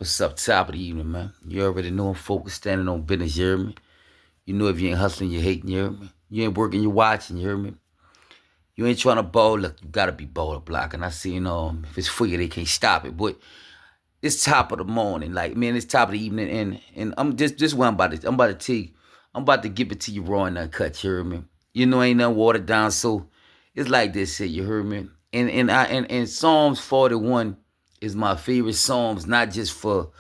What's up, top of the evening, man? You already know I'm focused, standing on business, you hear me? You know if you ain't hustling, you hating, you hear me? You ain't working, you watching, you hear me? You ain't trying to ball, look, you gotta be baller block. And I see, if it's for you, they can't stop it. But it's top of the morning, like, man, it's top of the evening, and I'm just what I'm about to take, I'm about to give it to you raw and uncut, you hear me? Ain't nothing watered down, so it's like this shit, you heard me? And Psalms 41 is my favorite Psalms, not just for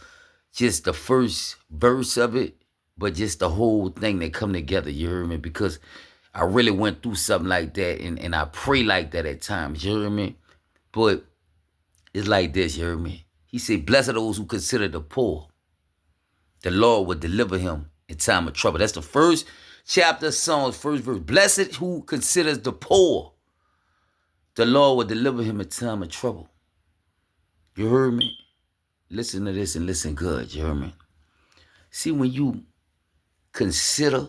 just the first verse of it, but just the whole thing that come together, you hear me? Because I really went through something like that, and I pray like that at times, you hear me? But it's like this, you hear me? He said, blessed are those who consider the poor. The Lord will deliver him in time of trouble. That's the first chapter of Psalms, first verse. Blessed who considers the poor. The Lord will deliver him in time of trouble. You heard me? Listen to this and listen good, you heard me? See, when you consider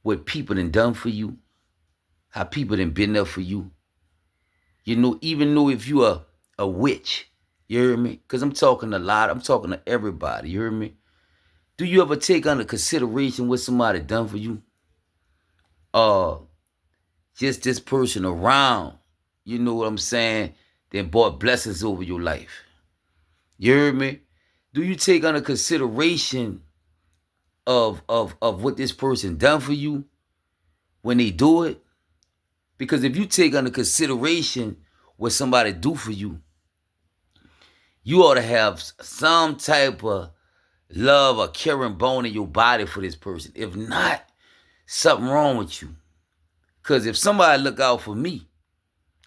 what people done done for you, how people done been there for you, even though if you are a witch, you hear me? Because I'm talking a lot. I'm talking to everybody, you hear me? Do you ever take under consideration what somebody done for you? Just this person around, you know what I'm saying, then brought blessings over your life. You hear me? Do you take under consideration of what this person done for you when they do it? Because if you take under consideration what somebody do for you, you ought to have some type of love or caring bone in your body for this person. If not, something wrong with you. Because if somebody look out for me,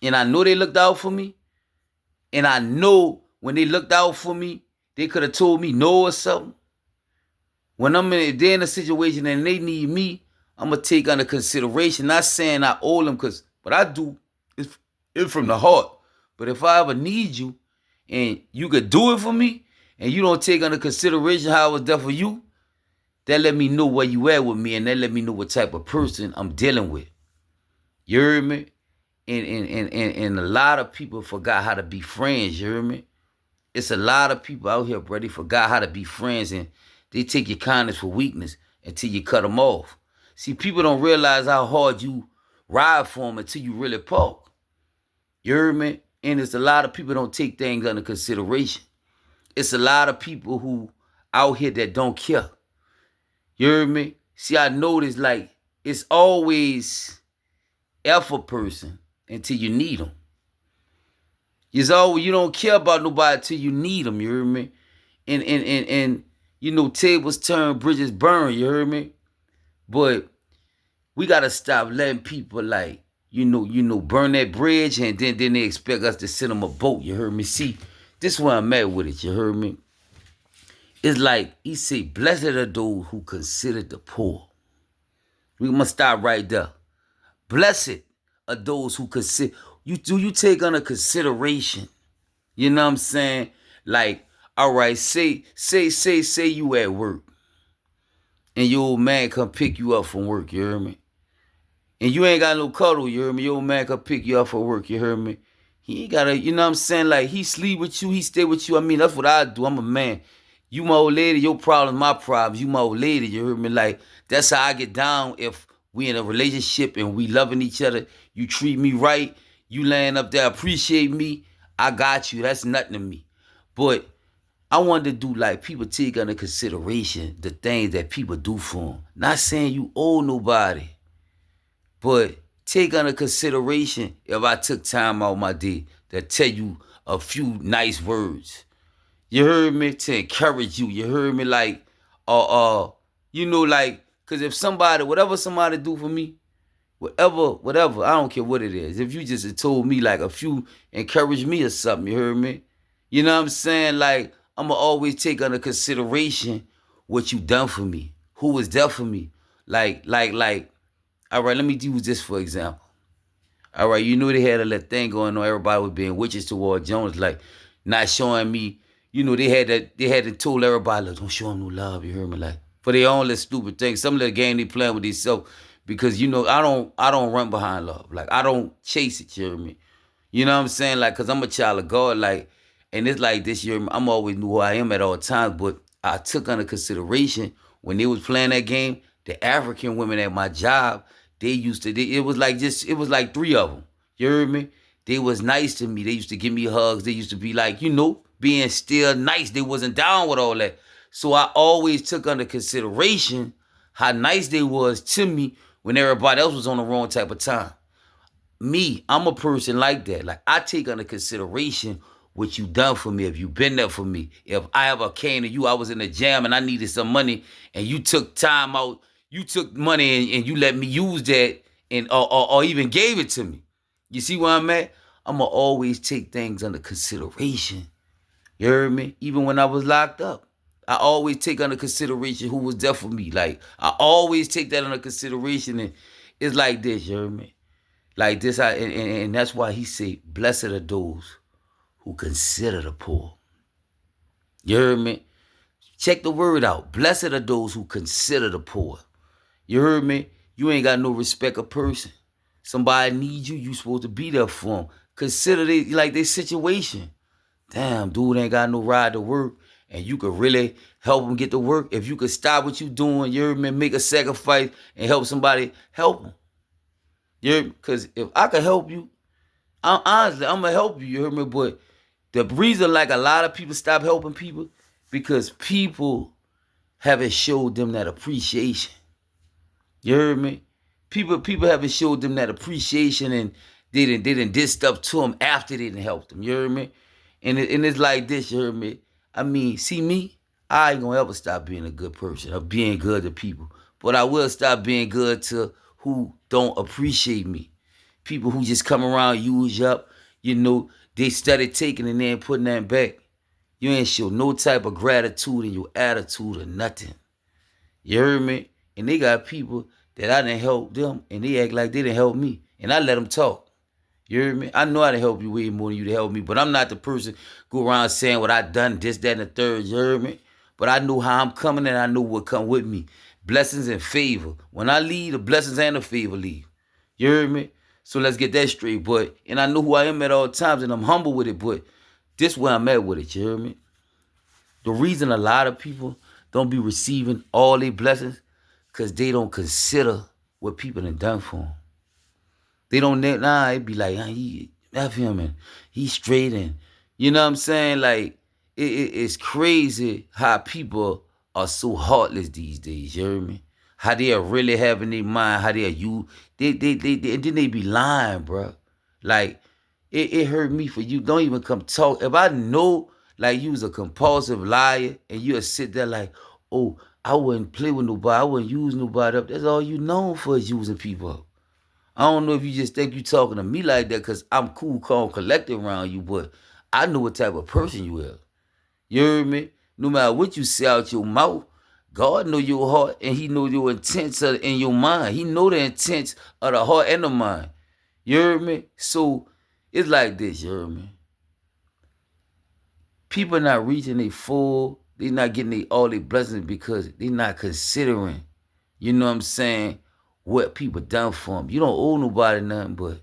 and I know they looked out for me, and I know when they looked out for me, they could have told me no or something. When if they're in a situation and they need me, I'm going to take under consideration. Not saying I owe them, because what I do is from the heart. But if I ever need you and you could do it for me and you don't take under consideration how I was there for you, that let me know where you at with me, and that let me know what type of person I'm dealing with. You hear me? And a lot of people forgot how to be friends, you hear me? It's a lot of people out here, bro, they forgot how to be friends, and they take your kindness for weakness until you cut them off. See, people don't realize how hard you ride for them until you really park. You hear me? And it's a lot of people don't take things under consideration. It's a lot of people who out here that don't care. You hear me? See, I noticed, like, it's always effort person until you need them. It's always, you don't care about nobody till you need them, you hear me? And tables turn, bridges burn, you hear me? But we gotta stop letting people, like, burn that bridge, and then they expect us to send them a boat, you heard me? See, this is where I'm at with it, you heard me? It's like, he said, blessed are those who consider the poor. We must stop right there. Blessed are those who consider. You take under consideration. You know what I'm saying? Like, all right, say you at work, and your old man come pick you up from work, you hear me? And you ain't got no cuddle, you hear me? Your old man come pick you up for work, you hear me? He ain't gotta, you know what I'm saying? Like, he sleep with you, he stay with you. I mean, that's what I do. I'm a man. You my old lady, your problems, my problems. You my old lady, you hear me? Like, that's how I get down. If we in a relationship and we loving each other, you treat me right, you laying up there, appreciate me, I got you. That's nothing to me. But I wanted to do, like, people take under consideration the things that people do for them. Not saying you owe nobody, but take under consideration if I took time out my day to tell you a few nice words. You heard me? To encourage you. You heard me? Like, like, because if somebody, whatever somebody do for me, whatever, I don't care what it is. If you just told me, like, a few, encourage me or something, you heard me? You know what I'm saying? Like, I'm going to always take under consideration what you done for me, who was there for me. Like, all right, let me use this for example. All right, they had a little thing going on. Everybody was being witches toward Jones, like, not showing me. They had to told everybody, look, don't show them no love, you hear me? Like, for their own little stupid things. Some of the game they playing with themselves, because, I don't run behind love. Like, I don't chase it, you hear me? You know what I'm saying? Like, because I'm a child of God, like, And it's like this year, I'm always knew who I am at all times, but I took under consideration when they was playing that game, the African women at my job, they used to, it was like just, it was like three of them. You heard me? They was nice to me. They used to give me hugs. They used to be like, being still nice. They wasn't down with all that. So I always took under consideration how nice they was to me when everybody else was on the wrong type of time. Me, I'm a person like that. Like, I take under consideration what you done for me, if you been there for me. If I ever came to you, I was in a jam and I needed some money, and you took time out, you took money and you let me use that, and or even gave it to me. You see where I'm at? I'ma always take things under consideration. You heard me? Even when I was locked up, I always take under consideration who was there for me. Like, I always take that under consideration, and it's like this. You heard me? Like this, and that's why he said, blessed are those who consider the poor. You heard me? Check the word out. Blessed are those who consider the poor. You heard me? You ain't got no respect of person. Somebody needs you, you supposed to be there for them. Consider they like their situation. Damn, dude ain't got no ride to work, and you could really help him get to work. If you could stop what you doing, you heard me, make a sacrifice and help somebody, help them. Because if I could help you, honestly, I'm going to help you, you heard me? But the reason like a lot of people stop helping people, because people haven't showed them that appreciation. You heard me? People haven't showed them that appreciation, and they didn't did stuff to them after they didn't help them. You heard me? And it's like this, you heard me? I mean, see me, I ain't gonna ever stop being a good person or being good to people. But I will stop being good to who don't appreciate me. People who just come around, use you up, they started taking and then putting that back. You ain't show no type of gratitude in your attitude or nothing. You heard me? And they got people that I didn't help them, and they act like they didn't help me. And I let them talk. You heard me? I know how to help you way more than you to help me, but I'm not the person go around saying what I done, this, that, and the third. You heard me? But I know how I'm coming, and I know what come with me. Blessings and favor. When I leave, the blessings and the favor leave. You heard me? So let's get that straight. And I know who I am at all times, and I'm humble with it, but this where I'm at with it. You heard me? The reason a lot of people don't be receiving all their blessings, because they don't consider what people have done for them. They don't, it be like, he F him, and he's straight, and you know what I'm saying? Like, it's crazy how people are so heartless these days, you hear me? How they are really having their mind, how they are and then they be lying, bro. Like, it hurt me for you. Don't even come talk. If I know, like, you was a compulsive liar, and you'll sit there like, oh, I wouldn't play with nobody, I wouldn't use nobody up. That's all you known for, is using people up. I don't know if you just think you talking to me like that because I'm cool, calm, collected around you, but I know what type of person you are. You heard me? No matter what you say out your mouth, God know your heart, and he know your intents in your mind. He know the intents of the heart and the mind. You heard me? So it's like this, you heard me? People not reaching their full, they not getting all their blessings because they not considering, you know what I'm saying, what people done for them. You don't owe nobody nothing, but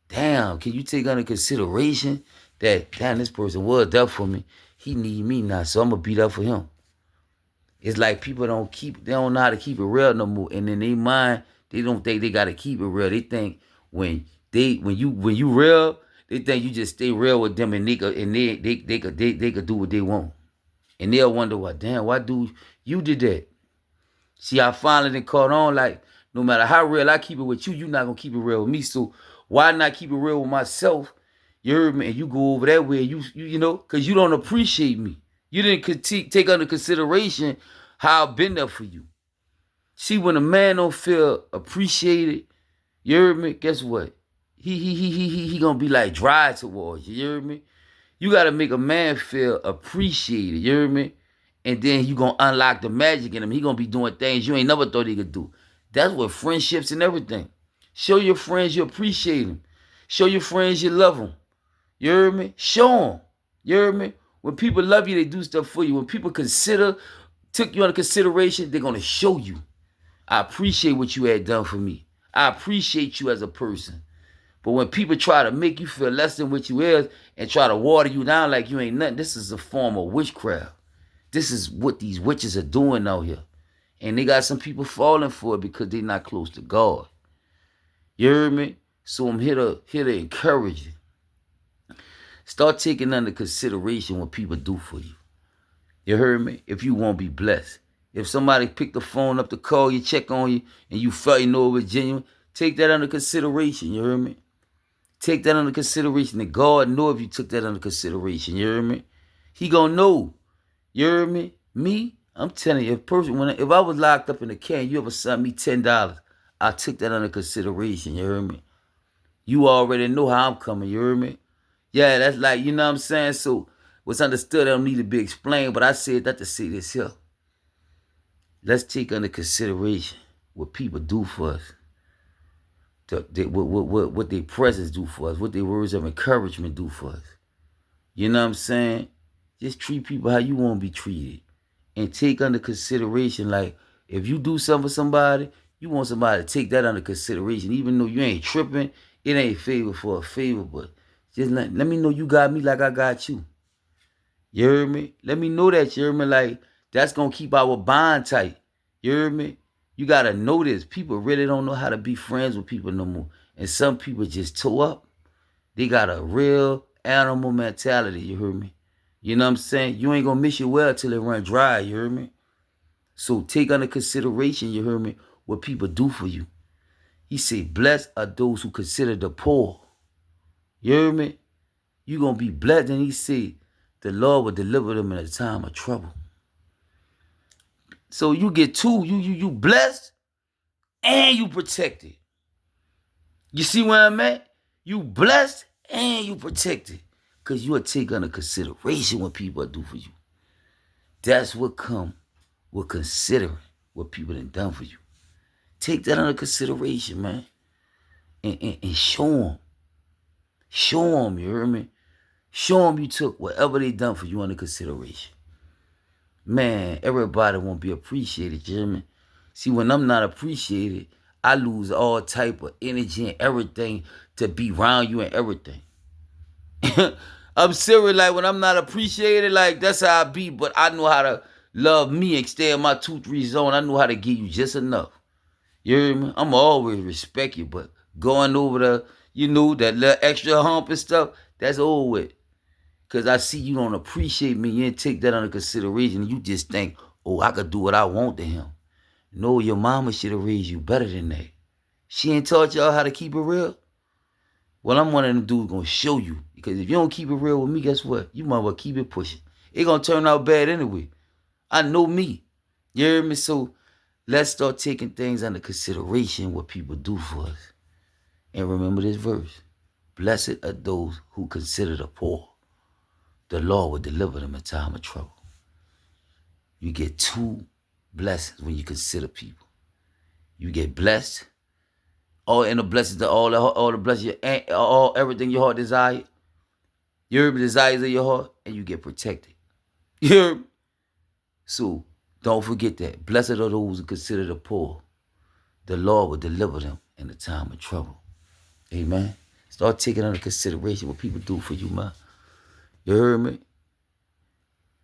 damn, can you take under consideration that, damn, this person was there for me. He need me now, so I'm going to be there for him. It's like people they don't know how to keep it real no more. And in their mind, they don't think they got to keep it real. They think when you real, they think you just stay real with them, and they could do what they want. And they'll wonder, why do you did that? See, I finally done caught on, like, no matter how real I keep it with you, you're not going to keep it real with me. So why not keep it real with myself? You heard me? And you go over that way, you know, because you don't appreciate me. You didn't take under consideration how I've been there for you. See, when a man don't feel appreciated, you heard me? Guess what? He gonna be like dry towards you. You heard me? You gotta make a man feel appreciated. You heard me? And then you gonna unlock the magic in him. He gonna be doing things you ain't never thought he could do. That's what friendships and everything. Show your friends you appreciate them. Show your friends you love them. You heard me? Show them. You heard me? When people love you, they do stuff for you. When people took you under consideration, they're gonna show you. I appreciate what you had done for me. I appreciate you as a person. But when people try to make you feel less than what you is and try to water you down like you ain't nothing, this is a form of witchcraft. This is what these witches are doing out here. And they got some people falling for it because they not close to God. You heard me? So I'm here to encourage you. Start taking under consideration what people do for you. You heard me? If you want to be blessed. If somebody picked the phone up to call you, check on you, and you felt you know it was genuine, take that under consideration. You heard me? Take that under consideration. And God know if you took that under consideration. You heard me? He gonna know. You heard me? Me? I'm telling you, if I was locked up in a can, you ever sent me $10, I took that under consideration. You heard me? You already know how I'm coming. You heard me? Yeah, that's like, you know what I'm saying? So what's understood don't need to be explained, but I said that to say this here. Let's take under consideration what people do for us. What their presence do for us, what their words of encouragement do for us. You know what I'm saying? Just treat people how you want to be treated. And take under consideration, like, if you do something for somebody, you want somebody to take that under consideration. Even though you ain't tripping, it ain't favor for a favor, but just let me know you got me like I got you. You heard me? Let me know that, you heard me? Like, that's going to keep our bond tight. You heard me? You got to know this. People really don't know how to be friends with people no more. And some people just toe up. They got a real animal mentality, you heard me? You know what I'm saying? You ain't going to miss your well till it run dry, you heard me? So take under consideration, you heard me, what people do for you. He said, blessed are those who consider the poor. You heard me? You going to be blessed. And he said, the Lord will deliver them in a time of trouble. So you get two. You blessed and you protected. You see where I'm at? You blessed and you protected. Because you will take under consideration what people do for you. That's what come with considering what people have done for you. Take that under consideration, man. And show them. Show them, you heard me? Show them you took whatever they done for you under consideration. Man, everybody won't be appreciated, you hear me? See, when I'm not appreciated, I lose all type of energy and everything to be around you and everything. I'm serious, like when I'm not appreciated, like that's how I be, but I know how to love me and stay in my 2-3 zone. I know how to give you just enough. You hear me? I'm always respect you, but going over the, that little extra hump and stuff, that's over with. Because I see you don't appreciate me. You didn't take that under consideration. You just think, oh, I could do what I want to him. No, your mama should have raised you better than that. She ain't taught y'all how to keep it real. Well, I'm one of them dudes going to show you. Because if you don't keep it real with me, guess what? You might well keep it pushing. It going to turn out bad anyway. I know me. You hear me? So let's start taking things under consideration what people do for us. And remember this verse. Blessed are those who consider the poor. The Lord will deliver them in time of trouble. You get 2 blessings when you consider people. You get blessed. All in the blessings, all the blessings, everything your heart desires. Your desires of your heart, and you get protected. You hear me? So don't forget that. Blessed are those who consider the poor. The Lord will deliver them in the time of trouble. Amen. Start taking under consideration what people do for you, man. You heard me?